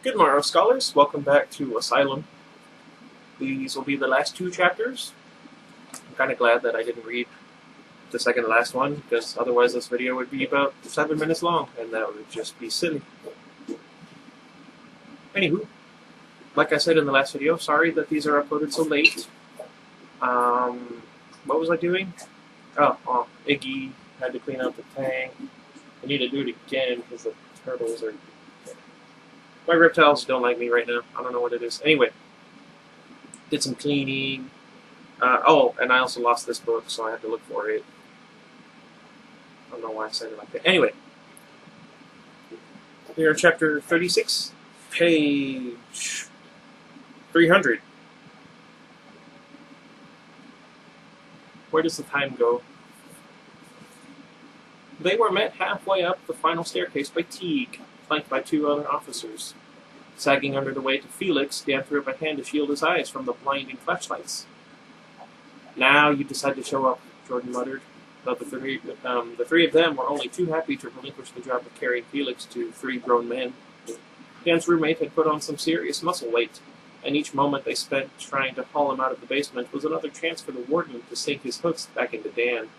Good morrow, scholars. Welcome back to Asylum. These will be the last two chapters. I'm kind of glad that I didn't read the second to last one, because otherwise this video would be about 7 minutes long, and that would just be silly. Anywho, like I said in the last video, sorry that these are uploaded so late. What was I doing? Oh, Iggy had to clean out the tank. I need to do it again because the turtles are... My reptiles don't like me right now. I don't know what it is. Anyway, did some cleaning. And I also lost this book, so I had to look for it. I don't know why I said it like that. Anyway, here in chapter 36, page 300. Where does the time go? They were met halfway up the final staircase by Teague, flanked by two other officers. Sagging under the weight of Felix, Dan threw up a hand to shield his eyes from the blinding flashlights. "Now you decide to show up," Jordan muttered. But the three of them were only too happy to relinquish the job of carrying Felix to three grown men. Dan's roommate had put on some serious muscle weight, and each moment they spent trying to haul him out of the basement was another chance for the warden to sink his hooks back into Dan.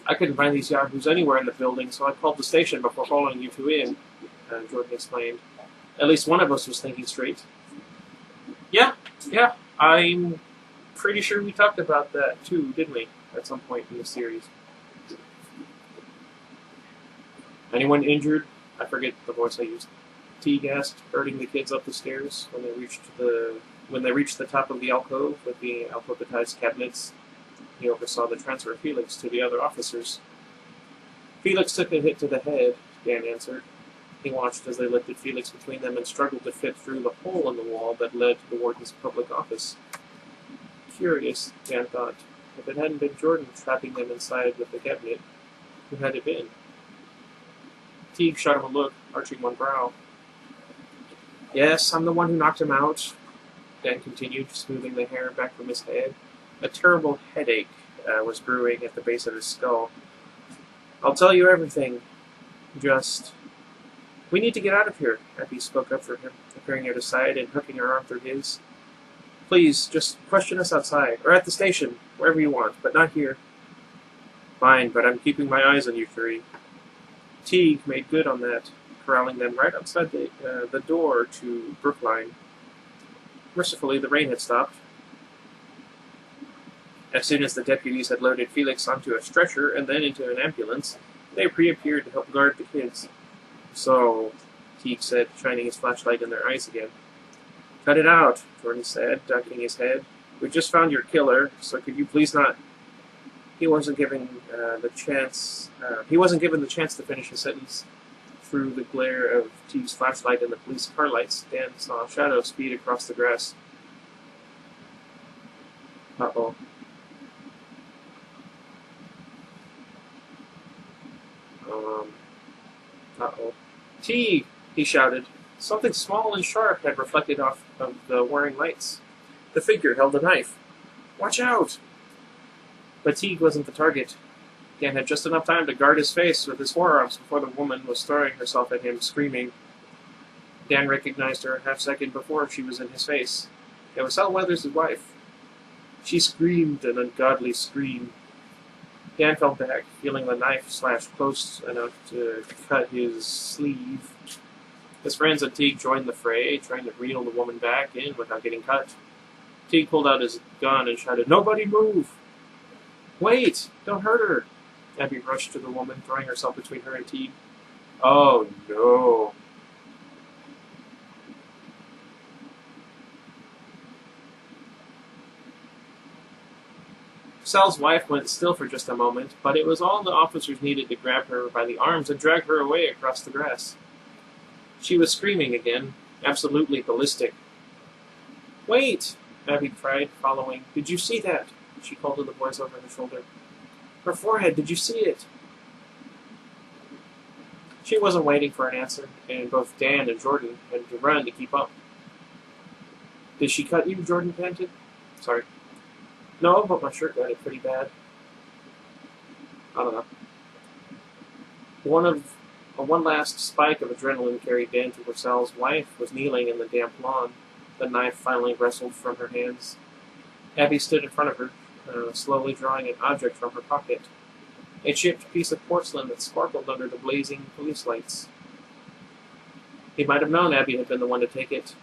"I couldn't find these yahoos anywhere in the building, so I called the station before following you two in," Jordan explained. "At least one of us was thinking straight." Yeah, I'm pretty sure we talked about that too, didn't we, at some point in the series. "Anyone injured?" I forget the voice I used. Teague asked, herding the kids up the stairs when they reached the top of the alcove with the alphabetized cabinets. He oversaw the transfer of Felix to the other officers. "Felix took a hit to the head," Dan answered. He watched as they lifted Felix between them and struggled to fit through the hole in the wall that led to the warden's public office. Curious, Dan thought. If it hadn't been Jordan trapping them inside with the cabinet, who had it been? Teague shot him a look, arching one brow. "Yes, I'm the one who knocked him out," Dan continued, smoothing the hair back from his head. A terrible headache was brewing at the base of his skull. "I'll tell you everything. Just... We need to get out of here," Abby spoke up for him, appearing at his side and hooking her arm through his. "Please, just question us outside, or at the station, wherever you want, but not here." "Fine, but I'm keeping my eyes on you three." Teague made good on that, corralling them right outside the door to Brookline. Mercifully, the rain had stopped. As soon as the deputies had loaded Felix onto a stretcher and then into an ambulance, they reappeared to help guard the kids. "So," Teague said, shining his flashlight in their eyes again. "Cut it out," Jordan said, ducking his head. "We just found your killer, so could you please not..." He wasn't given the chance to finish his sentence. Through the glare of Teague's flashlight and the police car lights, Dan saw a shadow speed across the grass. Uh-oh. Uh-oh. "Teague!" he shouted. Something small and sharp had reflected off of the whirring lights. The figure held a knife. "Watch out!" But Teague wasn't the target. Dan had just enough time to guard his face with his forearms before the woman was throwing herself at him, screaming. Dan recognized her a half-second before she was in his face. It was Sal Weathers' wife. She screamed an ungodly scream. Dan fell back, feeling the knife slash close enough to cut his sleeve. His friends and Teague joined the fray, trying to reel the woman back in without getting cut. Teague pulled out his gun and shouted, "Nobody move!" "Wait! Don't hurt her!" Abby rushed to the woman, throwing herself between her and Teague. "Oh, no." Sal's wife went still for just a moment, but it was all the officers needed to grab her by the arms and drag her away across the grass. She was screaming again, absolutely ballistic. "Wait!" Abby cried, following. "Did you see that?" She called to the boys over her shoulder. "Her forehead, did you see it?" She wasn't waiting for an answer, and both Dan and Jordan had to run to keep up. "Did she cut you?" Jordan panted. "Sorry." "No, but my shirt got it pretty bad." I don't know. One of One last spike of adrenaline carried Dan to where Sal's wife was kneeling in the damp lawn. The knife finally wrestled from her hands. Abby stood in front of her, slowly drawing an object from her pocket. A chipped piece of porcelain that sparkled under the blazing police lights. He might have known Abby had been the one to take it.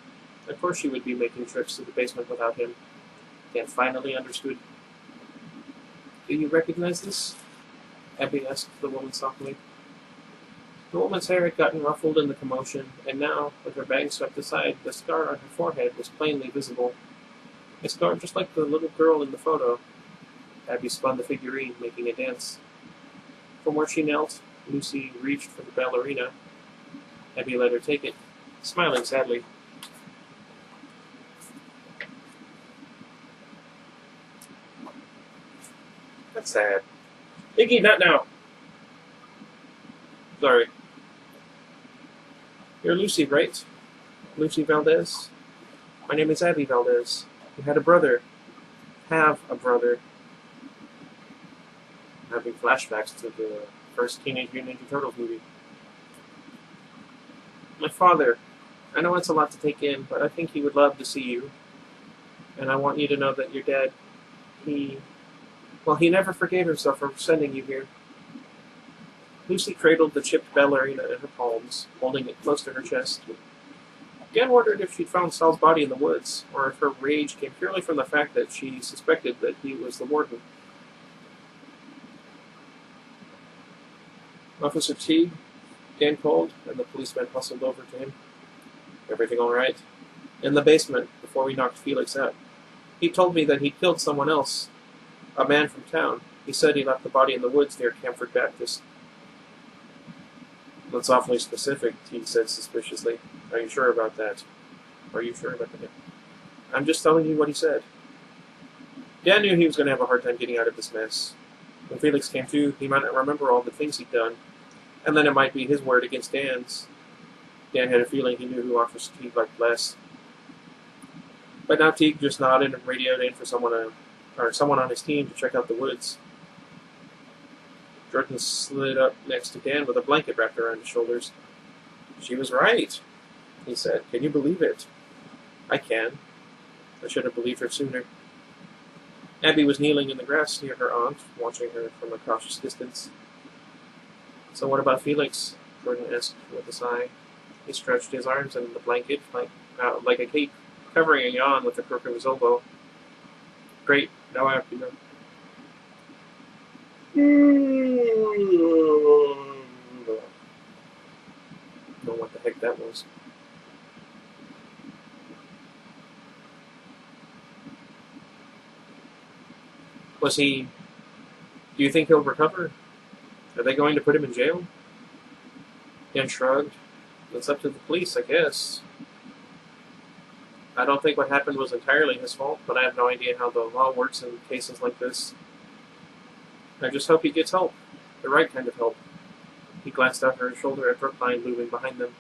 Of course she would be making trips to the basement without him. Dan finally understood. "Do you recognize this?" Abby asked the woman softly. The woman's hair had gotten ruffled in the commotion, and now, with her bang swept aside, the scar on her forehead was plainly visible. A scar just like the little girl in the photo. Abby spun the figurine, making a dance. From where she knelt, Lucy reached for the ballerina. Abby let her take it, smiling sadly. That's sad. Iggy, not now! Sorry. You're Lucy, right? Lucy Valdez? My name is Abby Valdez. You had a brother. Have a brother. Having flashbacks to the first Teenage Mutant Ninja Turtles movie. My father. I know it's a lot to take in, but I think he would love to see you. And I want you to know that your dad, he never forgave himself for sending you here. Lucy cradled the chipped ballerina in her palms, holding it close to her chest. Dan wondered if she'd found Sal's body in the woods, or if her rage came purely from the fact that she suspected that he was the warden. Officer Teague, Dan called, and the policeman hustled over to him. Everything all right? In the basement, before we knocked Felix out. He told me that he'd killed someone else, a man from town. He said he left the body in the woods near Camford Baptist. That's awfully specific, Teague said suspiciously. Are you sure about that? Are you sure about that? I'm just telling you what he said. Dan knew he was going to have a hard time getting out of this mess. When Felix came to, he might not remember all the things he'd done, and then it might be his word against Dan's. Dan had a feeling he knew who Officer Teague liked less. But now Teague just nodded and radioed in for someone on his team to check out the woods. Jordan slid up next to Dan with a blanket wrapped around his shoulders. She was right, he said. Can you believe it? I can. I should have believed her sooner. Abby was kneeling in the grass near her aunt, watching her from a cautious distance. So what about Felix? Jordan asked with a sigh. He stretched his arms in the blanket like a cape, covering a yawn with the crook of his elbow. Great, now I have to go. Don't know what the heck that was. Was he... Do you think he'll recover? Are they going to put him in jail? Dan shrugged. It's up to the police, I guess. I don't think what happened was entirely his fault, but I have no idea how the law works in cases like this. I just hope he gets help. The right kind of help. He glanced over his shoulder at Brookline looming behind them.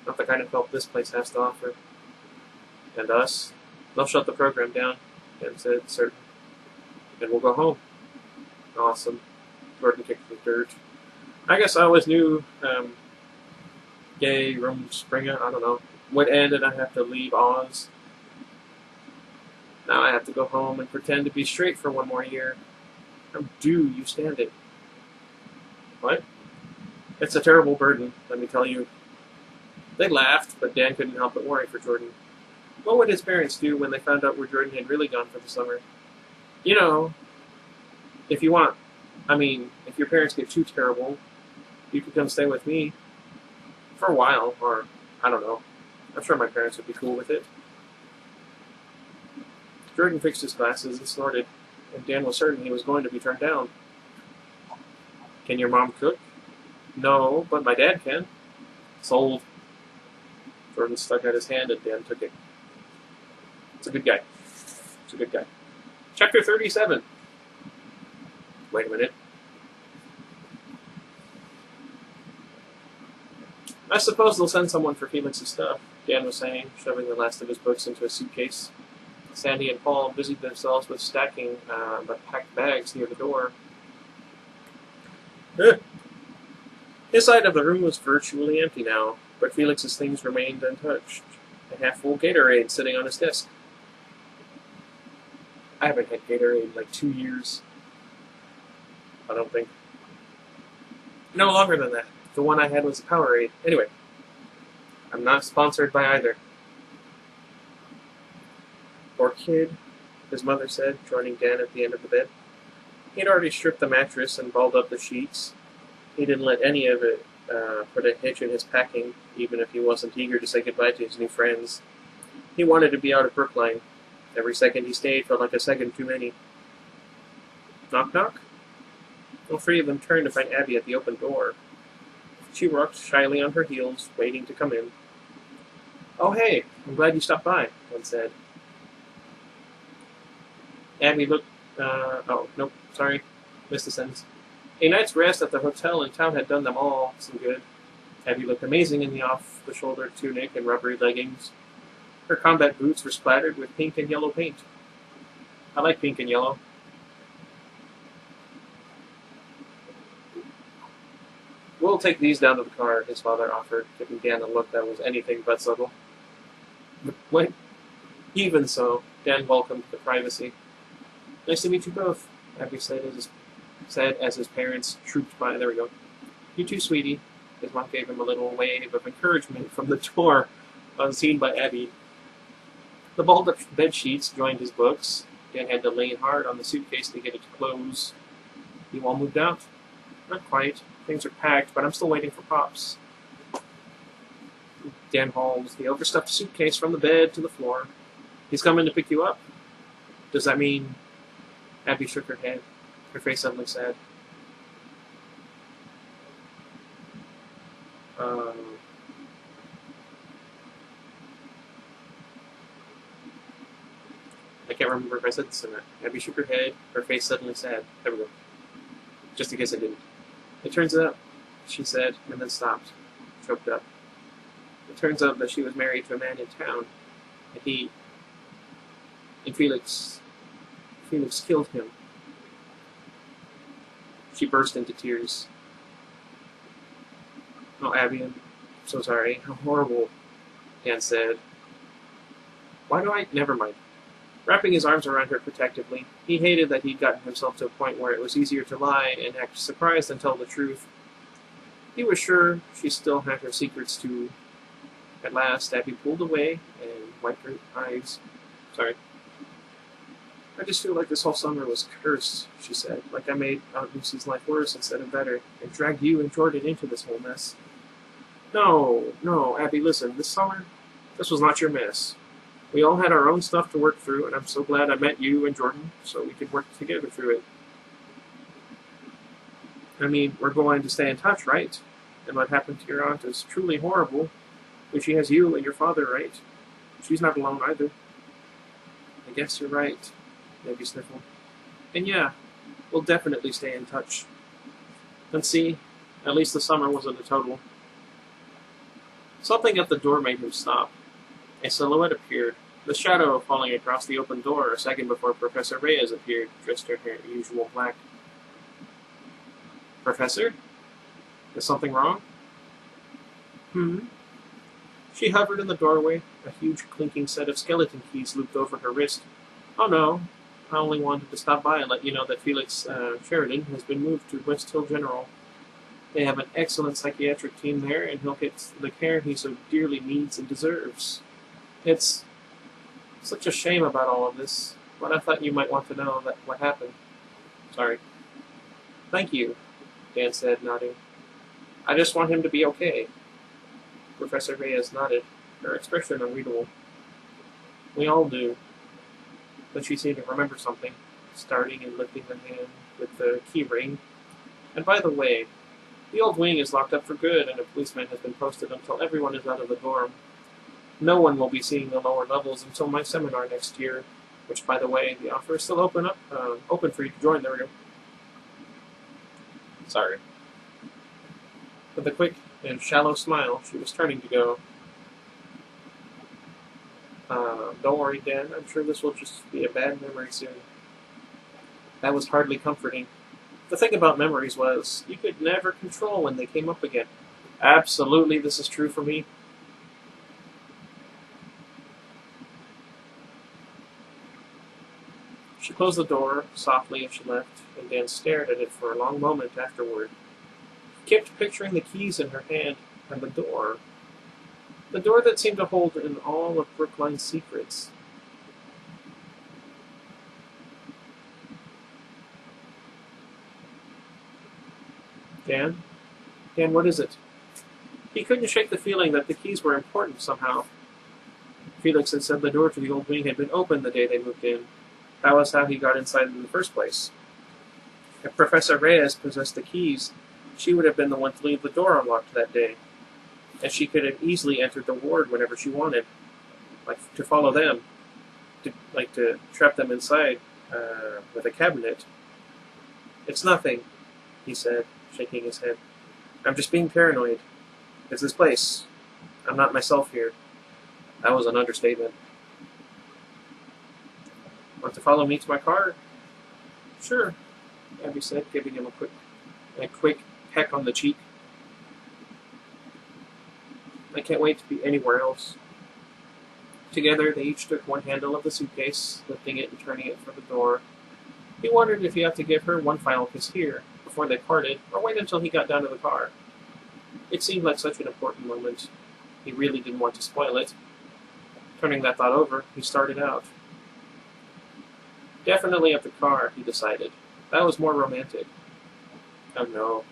Not the kind of help this place has to offer. And us? They'll shut the program down, Dan said, certain. And we'll go home. Awesome. Jordan kicked the dirt. I guess I always knew Gay Rumspringa, I don't know, would end and I'd have to leave Oz. Now I have to go home and pretend to be straight for one more year. How do you stand it? What? It's a terrible burden, let me tell you. They laughed, but Dan couldn't help but worry for Jordan. What would his parents do when they found out where Jordan had really gone for the summer? You know, if you want, if your parents get too terrible, you could come stay with me for a while, or, I don't know. I'm sure my parents would be cool with it. Jordan fixed his glasses and snorted, and Dan was certain he was going to be turned down. Can your mom cook? No, but my dad can. Sold. Jordan stuck out his hand and Dan took it. It's a good guy. It's a good guy. Chapter 37. Wait a minute. I suppose they'll send someone for Felix's stuff, Dan was saying, shoving the last of his books into a suitcase. Sandy and Paul busied themselves with stacking the packed bags near the door. His side of the room was virtually empty now, but Felix's things remained untouched. A half-full Gatorade sitting on his desk. I haven't had Gatorade in like 2 years. I don't think. No longer than that. The one I had was a Powerade. Anyway, I'm not sponsored by either. Poor kid, his mother said, joining Dan at the end of the bed. He'd already stripped the mattress and balled up the sheets. He didn't let any of it put a hitch in his packing, even if he wasn't eager to say goodbye to his new friends. He wanted to be out of Brookline. Every second he stayed felt like a second too many. Knock knock? All three of them turned to find Abby at the open door. She rocked shyly on her heels, waiting to come in. "Oh, hey, I'm glad you stopped by," one said. Abby looked, oh, nope, sorry, missed the sentence. A night's rest at the hotel in town had done them all some good. Abby looked amazing in the off-the-shoulder tunic and rubbery leggings. Her combat boots were splattered with pink and yellow paint. I like pink and yellow. "We'll take these down to the car," his father offered, giving Dan a look that was anything but subtle. Wait, even so, Dan welcomed the privacy. "Nice to meet you both," Abby said as his parents trooped by. There we go. "You too, sweetie." His mom gave him a little wave of encouragement from the door, unseen by Abby. The balled-up bed sheets joined his books. Dan had to lean hard on the suitcase to get it to close. "You all moved out?" "Not quite. Things are packed, but I'm still waiting for Pops." Dan hauled the overstuffed suitcase from the bed to the floor. "He's coming to pick you up?" "Does that mean—" Abby shook her head, her face suddenly sad. I can't remember if I said this or not. Abby shook her head, her face suddenly sad. There we go. Just in case I didn't. "It turns out," she said, and then stopped, choked up. "It turns out that she was married to a man in town, and Felix killed him." She burst into tears. "Oh, Abby, I'm so sorry. How horrible," Dan said. Never mind. Wrapping his arms around her protectively, he hated that he'd gotten himself to a point where it was easier to lie and act surprised than tell the truth. He was sure she still had her secrets too. At last, Abby pulled away and wiped her eyes. "Sorry. I just feel like this whole summer was cursed," she said. "Like I made Aunt Lucy's life worse instead of better, and dragged you and Jordan into this whole mess." No, Abby, listen. This summer, this was not your mess. We all had our own stuff to work through, and I'm so glad I met you and Jordan so we could work together through it. I mean, we're going to stay in touch, right? And what happened to your aunt is truly horrible, but she has you and your father, right? She's not alone either." "I guess you're right," Abby sniffled. "And yeah, we'll definitely stay in touch. And see, at least the summer wasn't a total." Something at the door made him stop. A silhouette appeared, the shadow falling across the open door a second before Professor Reyes appeared, dressed in her usual black. "Professor? Is something wrong?" She hovered in the doorway, a huge clinking set of skeleton keys looped over her wrist. "Oh no, I only wanted to stop by and let you know that Felix Sheridan has been moved to West Hill General. They have an excellent psychiatric team there, and he'll get the care he so dearly needs and deserves. It's such a shame about all of this, but I thought you might want to know what happened." "Sorry." "Thank you," Dan said, nodding. "I just want him to be okay." Professor Reyes nodded, her expression unreadable. "We all do." But she seemed to remember something, starting and lifting the hand with the key ring. "And by the way, the old wing is locked up for good, and a policeman has been posted until everyone is out of the dorm. No one will be seeing the lower levels until my seminar next year, which, by the way, the offer is still open for you to join." There we go. Sorry. With a quick and shallow smile, she was turning to go. "Don't worry, Dan. I'm sure this will just be a bad memory soon." That was hardly comforting. The thing about memories was, you could never control when they came up again. Absolutely, this is true for me. She closed the door softly as she left, and Dan stared at it for a long moment afterward. He kept picturing the keys in her hand, and the door. The door that seemed to hold in all of Brookline's secrets. Dan? Dan, what is it? He couldn't shake the feeling that the keys were important somehow. Felix had said the door to the old wing had been open the day they moved in. That was how he got inside in the first place. If Professor Reyes possessed the keys, she would have been the one to leave the door unlocked that day. And she could have easily entered the ward whenever she wanted. Like, to follow them. To trap them inside, with a cabinet. It's nothing, he said, shaking his head. I'm just being paranoid. It's this place. I'm not myself here. That was an understatement. Want to follow me to my car? Sure, Abby said, giving him a quick peck on the cheek. I can't wait to be anywhere else. Together, they each took one handle of the suitcase, lifting it and turning it for the door. He wondered if he had to give her one final kiss here, before they parted, or wait until he got down to the car. It seemed like such an important moment. He really didn't want to spoil it. Turning that thought over, he started out. Definitely at the car, he decided. That was more romantic. Oh no.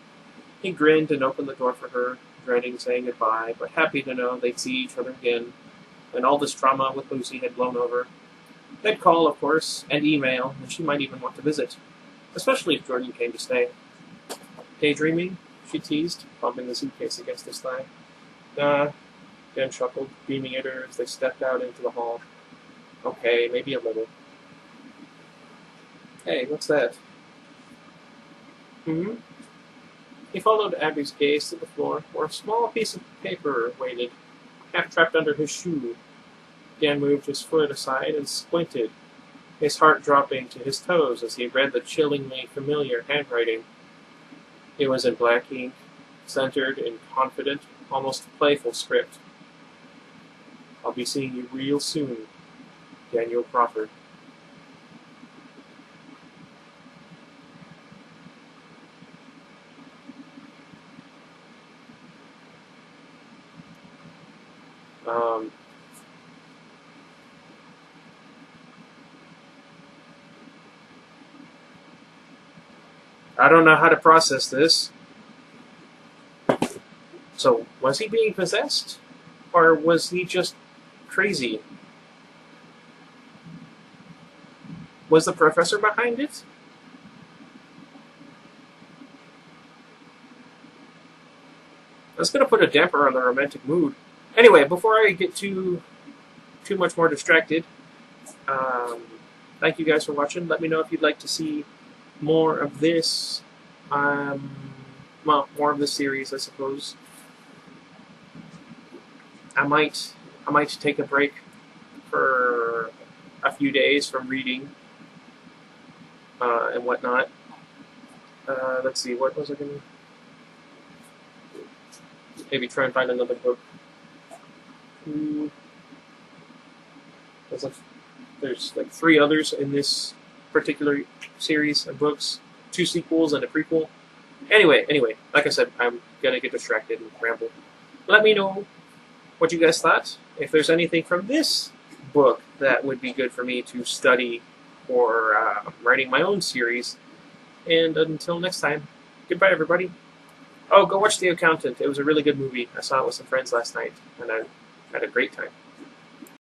He grinned and opened the door for her, dreading saying goodbye, but happy to know they'd see each other again, when all this drama with Lucy had blown over. They'd call, of course, and email, and she might even want to visit, especially if Jordan came to stay. Daydreaming? She teased, bumping the suitcase against his thigh. Nah, Dan chuckled, beaming at her as they stepped out into the hall. Okay, maybe a little. Hey, what's that? He followed Abby's gaze to the floor, where a small piece of paper waited, half trapped under his shoe. Dan moved his foot aside and squinted, his heart dropping to his toes as he read the chillingly familiar handwriting. It was in black ink, centered in confident, almost playful script. I'll be seeing you real soon, Daniel Crawford. I don't know how to process this. So, was he being possessed? Or was he just crazy? Was the professor behind it? That's going to put a damper on the romantic mood. Anyway, before I get too much more distracted, thank you guys for watching. Let me know if you'd like to see more of this, well, more of this series, I suppose. I might take a break for a few days from reading and whatnot. Let's see, what was I going to... Maybe try and find another book. There's like 3 others in this particular series of books, 2 sequels and a prequel. Anyway, like I said, I'm gonna get distracted and ramble. Let me know what you guys thought. If there's anything from this book that would be good for me to study for writing my own series. And until next time, goodbye, everybody. Oh, go watch The Accountant. It was a really good movie. I saw it with some friends last night, and I had a great time.